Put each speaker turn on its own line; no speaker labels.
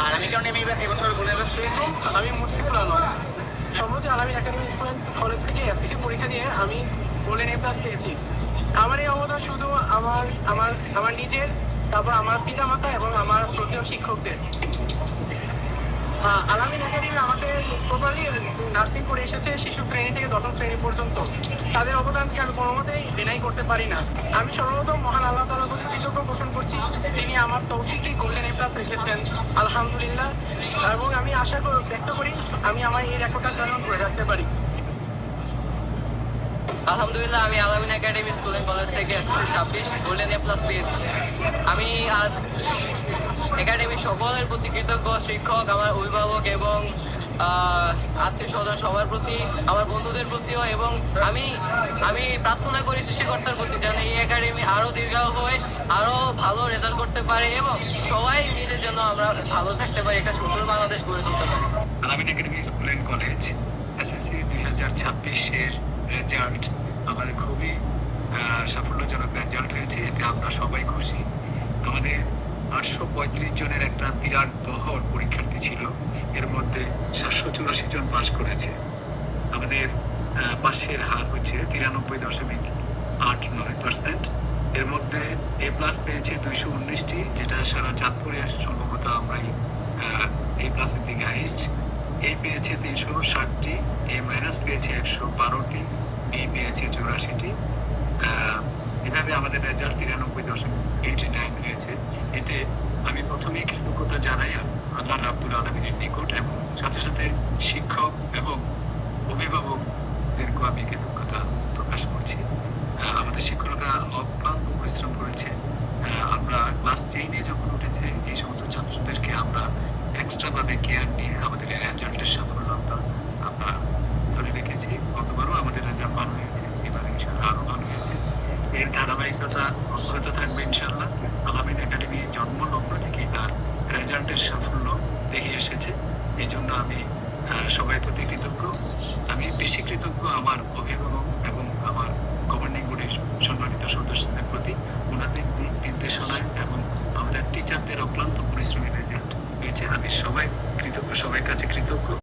আর আমি কারণে আমি এবছর গোল্ডেন প্লাস পেয়েছি।
আমি মুশফিকুল আলম, সম্প্রতি আলামিন একাডেমি স্কুল অ্যান্ড কলেজ থেকে এসএসসি পরীক্ষা দিয়ে আমি গোল্ডেন এ প্লাস পেয়েছি। আমার এই অবদান শুধু আমার আমার আমার নিজের, তারপর আমার পিতামাতা এবং আমার শ্রদ্ধেয় শিক্ষকদের। আলামিন একাডেমি আমাকে প্রপারলি নার্সিং করে এসেছে শিশু শ্রেণী থেকে দশম শ্রেণী পর্যন্ত। তাদের অবদানকে আমি কোনো মতেই ডিনাই করতে পারি না। আমি সর্বপ্রথম মহান আল্লাহ তাআলার প্রতি কৃতজ্ঞ পোষণ করছি, যিনি আমার তৌফিকে গোল্ডেন এ প্লাস রেখেছেন, আলহামদুলিল্লাহ। এবং আমি আশা ব্যক্ত করি আমি আমার এই রেকর্ডটা যেন করে রাখতে পারি।
আলহামদুলিল্লাহ, আমি আলামিন একাডেমি স্কুল অ্যান্ড কলেজ থেকে এসএসসি 26 গোল্ডেন এ প্লাস পেয়েছি। আমি আজ একাডেমির সকলের প্রতি কৃতজ্ঞ, শিক্ষক, আমার অভিভাবক এবং আত্মীয় স্বজন সবার প্রতি, আমার বন্ধুদের প্রতিও, এবং আমি প্রার্থনা করি সৃষ্টিকর্তার প্রতি যেন এই একাডেমি আরও দীর্ঘায়ু হয়ে আরও ভালো রেজাল্ট করতে পারে এবং সবাই মিলে যেন আমরা ভালো থাকতে পারি, একটা সুন্দর বাংলাদেশ গড়ে তুলতে পারি।
Alamin academy school and college SSC 2026-এর রেজাল্ট আমাদের খুবই সাফল্যজনক রেজাল্ট হয়েছে। এতে আমরা সবাই খুশি। আমাদের 835 জনের একটা বিরাট বহর পরীক্ষার্থী ছিল, এর মধ্যে 784 জন পাস করেছে। আমাদের পাশের হার হচ্ছে 93.89%। এর মধ্যে এ প্লাস পেয়েছে 219টি, যেটা সারা চাঁদপুরে সম্ভবত আমরাই এ প্লাসের দিকে হাইস্ট। এ পেয়েছে 360টি, এ মাইনাস পেয়েছে 112টি, বি পেয়েছে 84টি। এভাবে আমাদের রেজাল্ট 93.89 হয়েছে। এতে আমি প্রথমেই কৃতজ্ঞতা জানাই আল্লাহ রাব্বুল আলামিনের নিকট এবং সাথে সাথে শিক্ষক এবং অভিভাবকদেরকেও আমি কৃতজ্ঞতা প্রকাশ করছি। আমাদের শিক্ষকরা অক্লান্ত পরিশ্রম করেছে। আমরা ক্লাস 10-এ যখন উঠেছে এই সমস্ত ছাত্রদেরকে আমরা এক্সট্রাভাবে কেয়ার নিয়ে আমাদের রেজাল্টের সাফল্যতা আমরা ধরে রেখেছি। গতবারও আমাদের রেজাল্ট ভালো হয়েছে, এবার ইনশাআল্লাহ আরও ভালো হয়েছে। এর ধারাবাহিকতা অব্যাহত থাকবে ইনশাআল্লাহ। আলামিন একাডেমি জন্মলগ্ন থেকেই তার রেজাল্টের সাফল্য দেখে এসেছে। এই জন্য আমি সবাই প্রতি কৃতজ্ঞ। আমি বেশি কৃতজ্ঞ আমার অভিভাবক এবং আমার গভর্নিং বডির সম্মানিত